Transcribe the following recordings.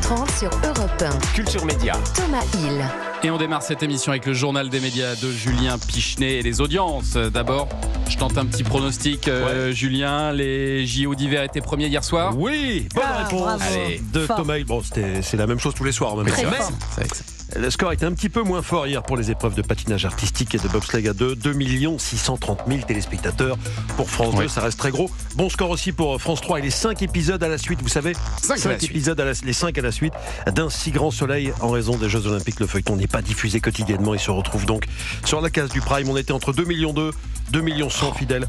20h30 sur Europe 1. Culture Média. Thomas Hill. Et on démarre cette émission avec le journal des médias de Julien Pichenet et les audiences. D'abord, je tente un petit pronostic. Julien, les JO d'hiver étaient premiers hier soir. Oui, bonne réponse de Thomas Hill. Bon, c'est la même chose tous les soirs en même temps. Le score était un petit peu moins fort hier pour les épreuves de patinage artistique et de bobsleigh à 2. 2 630 000 téléspectateurs pour France 2, ça reste très gros. Bon score aussi pour France 3 et les 5 épisodes à la suite, vous savez, 5 épisodes, les 5 à la suite d'un si grand soleil en raison des Jeux Olympiques. Le feuilleton n'est pas diffusé quotidiennement, il se retrouve donc sur la case du Prime. On était entre 2 millions 2 millions 100 fidèles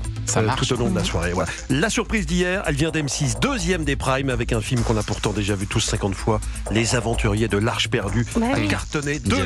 tout au long de la soirée. Voilà. La surprise d'hier, elle vient d'M6, deuxième des Prime, avec un film qu'on a pourtant déjà vu tous 50 fois, Les Aventuriers de l'Arche perdue, cartonné 2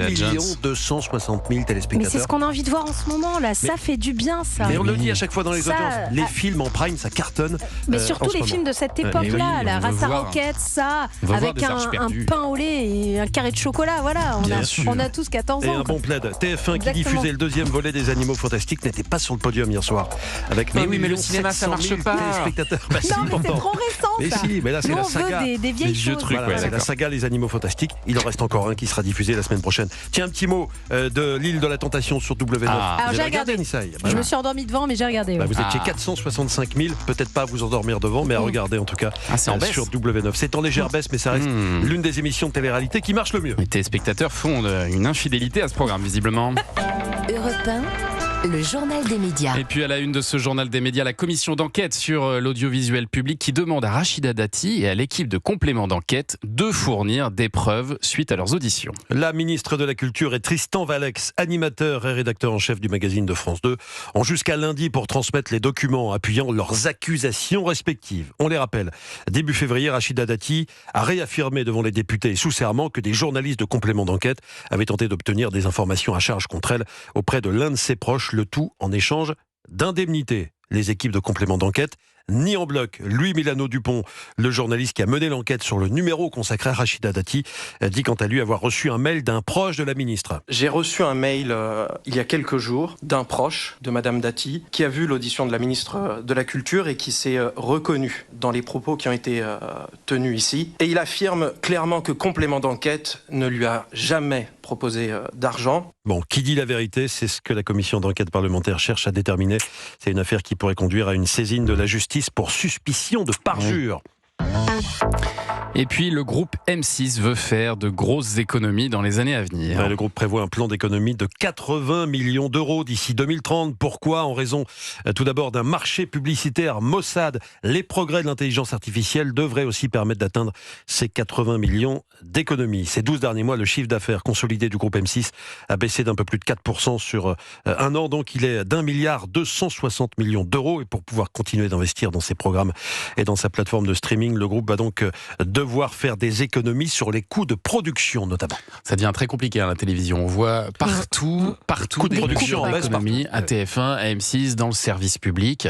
260 000 téléspectateurs. Mais c'est ce qu'on a envie de voir en ce moment là, ça fait du bien ça. Mais on le dit à chaque fois dans les audiences, les films en Prime ça cartonne. Mais surtout les films de cette époque-là, la Race à Roquette, ça, avec un pain au lait et un carré de chocolat, voilà, on a tous 14 ans. Et un bon plaid. TF1 qui diffusait le deuxième volet des Animaux Fantastiques n'était pas sur le podium hier soir. Avec mais le cinéma ça marche pas. Téléspectateurs. Non mais c'est trop récent ça. Mais là c'est la saga. Des vieilles choses. C'est la saga Les Animaux Fantastiques. Il en reste encore un qui sera diffusé la semaine prochaine. Tiens, un petit mot de l'île de la Tentation sur W9. Alors j'ai regardé. Je me suis endormi devant, mais j'ai regardé. Vous étiez 465 000, peut-être pas à vous endormir devant, mais à regarder en tout cas sur W9. C'est en légère baisse, mais ça reste l'une des émissions de télé-réalité qui marche le mieux. Les téléspectateurs font une infidélité à ce programme, visiblement. Europe 1. Le journal des médias. Et puis à la une de ce journal des médias, la commission d'enquête sur l'audiovisuel public qui demande à Rachida Dati et à l'équipe de complément d'enquête de fournir des preuves suite à leurs auditions. La ministre de la Culture et Tristan Valex, animateur et rédacteur en chef du magazine de France 2, ont jusqu'à lundi pour transmettre les documents appuyant leurs accusations respectives. On les rappelle, début février, Rachida Dati a réaffirmé devant les députés sous serment que des journalistes de complément d'enquête avaient tenté d'obtenir des informations à charge contre elle auprès de l'un de ses proches, le tout en échange d'indemnités. Les équipes de complément d'enquête nient en bloc. Lui, Milano Dupont, le journaliste qui a mené l'enquête sur le numéro consacré à Rachida Dati, dit quant à lui avoir reçu un mail d'un proche de la ministre. J'ai reçu un mail il y a quelques jours d'un proche de Madame Dati qui a vu l'audition de la ministre de la Culture et qui s'est reconnu dans les propos qui ont été tenus ici. Et il affirme clairement que complément d'enquête ne lui a jamais proposé d'argent. Bon, qui dit la vérité, c'est ce que la commission d'enquête parlementaire cherche à déterminer. C'est une affaire qui pourrait conduire à une saisine de la justice pour suspicion de parjure. Et puis le groupe M6 veut faire de grosses économies dans les années à venir. Le groupe prévoit un plan d'économie de 80 millions d'euros d'ici 2030. Pourquoi ? En raison tout d'abord d'un marché publicitaire Mossad. Les progrès de l'intelligence artificielle devraient aussi permettre d'atteindre ces 80 millions d'économies. Ces 12 derniers mois, le chiffre d'affaires consolidé du groupe M6 a baissé d'un peu plus de 4% sur un an. Donc il est d'1,260 milliard d'euros. Et pour pouvoir continuer d'investir dans ses programmes et dans sa plateforme de streaming, le groupe va donc devoir faire des économies sur les coûts de production notamment. Ça devient très compliqué à la télévision. On voit partout des production d'économies à TF1, à M6, dans le service public.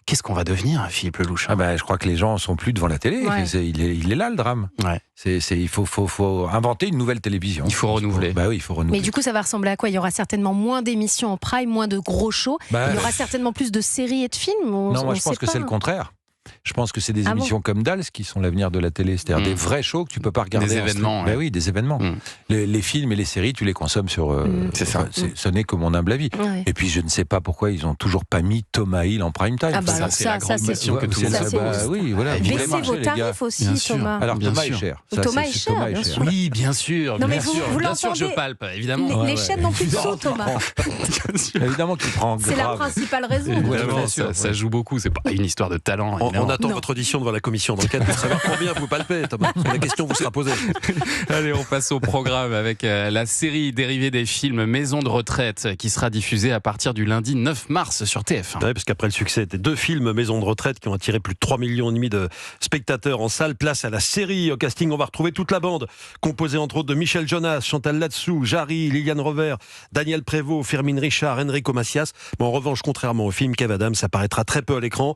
Qu'est-ce qu'on va devenir, Philippe Lelouch ? Je crois que les gens sont plus devant la télé. Ouais. Il est là le drame. Ouais. Il faut inventer une nouvelle télévision. Il faut renouveler. Oui, il faut renouveler. Mais du coup, ça va ressembler à quoi ? Il y aura certainement moins d'émissions en prime, moins de gros shows. Il y aura certainement plus de séries et de films. Moi, je pense que c'est le contraire. Je pense que c'est des émissions comme Dals qui sont l'avenir de la télé, c'est-à-dire des vrais shows que tu peux pas regarder. Des événements. Oui, des événements. Les films et les séries, tu les consommes sur. C'est ça. Ce n'est que mon humble avis. Ouais. Et puis je ne sais pas pourquoi ils ont toujours pas mis Thomas Hill en prime time. C'est la grande question que tout le monde se pose. Oui, voilà. Baissez vos tarifs aussi, Thomas. Alors Thomas est cher. Thomas est cher, bien sûr. Oui, bien sûr. Non, mais bien sûr, je palpe, évidemment. Les chaînes n'ont plus de son, Thomas. Évidemment qu'il prend. C'est la principale raison. Ça joue beaucoup. C'est pas une histoire de talent. On attend votre audition devant la commission d'enquête pour savoir combien vous palpez, Thomas. La question vous sera posée. Allez, on passe au programme avec la série dérivée des films Maison de retraite qui sera diffusée à partir du lundi 9 mars sur TF1. Oui, parce qu'après le succès des 2 films Maison de retraite qui ont attiré plus de 3,5 millions de spectateurs en salle, place à la série. Au casting, on va retrouver toute la bande, composée entre autres de Michel Jonas, Chantal Latsou, Jarry, Liliane Rover, Daniel Prévost, Firmin Richard, Enrico Macias. Mais en revanche, contrairement au film, Kev Adams apparaîtra très peu à l'écran.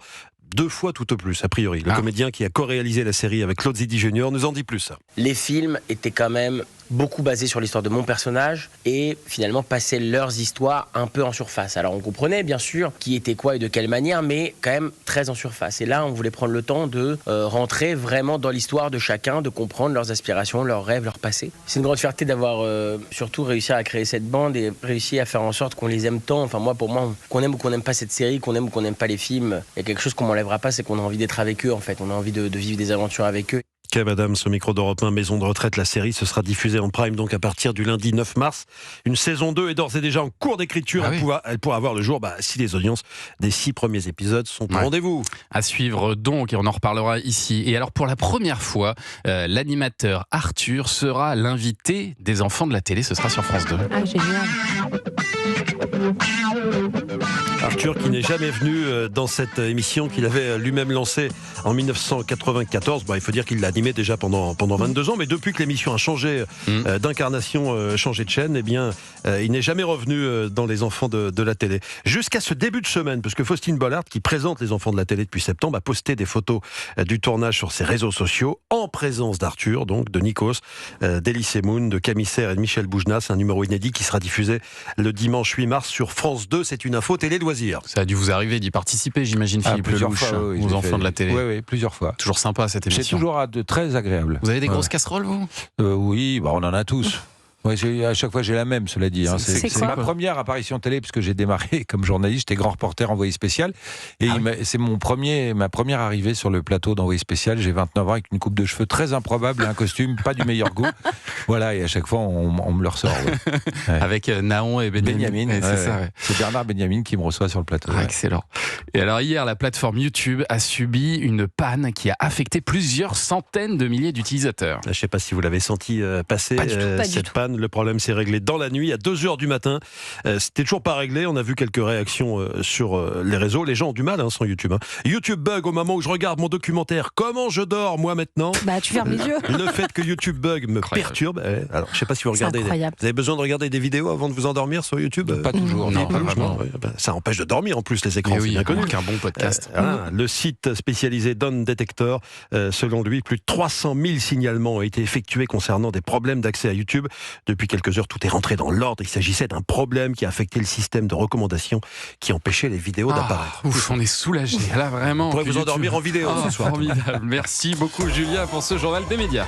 2 fois tout au plus, a priori. Le comédien qui a co-réalisé la série avec Claude Zidi Junior nous en dit plus. Les films étaient quand même beaucoup basé sur l'histoire de mon personnage et finalement passer leurs histoires un peu en surface. Alors on comprenait bien sûr qui était quoi et de quelle manière, mais quand même très en surface. Et là, on voulait prendre le temps de rentrer vraiment dans l'histoire de chacun, de comprendre leurs aspirations, leurs rêves, leur passé. C'est une grande fierté d'avoir surtout réussi à créer cette bande et réussi à faire en sorte qu'on les aime tant. Enfin pour moi, qu'on aime ou qu'on n'aime pas cette série, qu'on aime ou qu'on n'aime pas les films, il y a quelque chose qu'on m'enlèvera pas, c'est qu'on a envie d'être avec eux en fait. On a envie de vivre des aventures avec eux. Kev Adams au micro d'Europe 1, Maison de retraite, la série, ce sera diffusée en prime donc à partir du lundi 9 mars. Une saison 2 est d'ores et déjà en cours d'écriture. Elle pourra avoir le jour si les audiences des 6 premiers épisodes sont au rendez-vous. À suivre donc, et on en reparlera ici. Et alors pour la première fois, l'animateur Arthur sera l'invité des enfants de la télé, ce sera sur France 2. Ah, génial. Arthur qui n'est jamais venu dans cette émission qu'il avait lui-même lancée en 1994. Il faut dire qu'il l'a animé déjà pendant 22 ans, mais depuis que l'émission a changé d'incarnation, changé de chaîne, il n'est jamais revenu dans les enfants de la télé. Jusqu'à ce début de semaine, parce que Faustine Bollard, qui présente les enfants de la télé depuis septembre, a posté des photos du tournage sur ses réseaux sociaux, en présence d'Arthur, donc de Nikos, d'Elysée Moon, de Camille Serre et de Michel Boujnas, un numéro inédit qui sera diffusé le dimanche 8 mars sur France 2. C'est une info télé loisirs. Ça a dû vous arriver d'y participer, j'imagine, Philippe Lelouch, aux enfants de la télé. Oui, plusieurs fois. Toujours sympa cette émission. C'est toujours très agréable. Vous avez des grosses casseroles, vous ? Oui, on en a tous. Ouais, à chaque fois, j'ai la même, cela dit. C'est ma première apparition télé, puisque j'ai démarré comme journaliste, j'étais grand reporter envoyé spécial. Et c'est ma première arrivée sur le plateau d'envoyé spécial. J'ai 29 ans avec une coupe de cheveux très improbable et un costume pas du meilleur goût. Voilà, et à chaque fois, on me le ressort. Ouais. Avec Naon et Benjamin. C'est Bernard Benjamin qui me reçoit sur le plateau. Excellent. Et alors, hier, la plateforme YouTube a subi une panne qui a affecté plusieurs centaines de milliers d'utilisateurs. Je ne sais pas si vous l'avez senti passer, cette panne. Le problème s'est réglé dans la nuit, à 2h du matin. C'était toujours pas réglé. On a vu quelques réactions sur les réseaux. Les gens ont du mal sans YouTube. YouTube bug au moment où je regarde mon documentaire. Comment je dors, moi, maintenant ? Tu fermes les yeux. Le fait que YouTube bug me perturbe. Alors, je sais pas si vous regardez. Vous avez besoin de regarder des vidéos avant de vous endormir sur YouTube ? Pas toujours. Non, pas vraiment. Ça empêche de dormir en plus, les écrans. C'est bien connu. Avec un bon podcast. Le site spécialisé Dawn Detector, selon lui, plus de 300 000 signalements ont été effectués concernant des problèmes d'accès à YouTube. Depuis quelques heures, tout est rentré dans l'ordre. Il s'agissait d'un problème qui a affecté le système de recommandation qui empêchait les vidéos d'apparaître. Ouf, on est soulagés. Là, vraiment. Vous pourrez vous endormir en vidéo ce soir. Formidable. Merci beaucoup, Julien, pour ce journal des médias.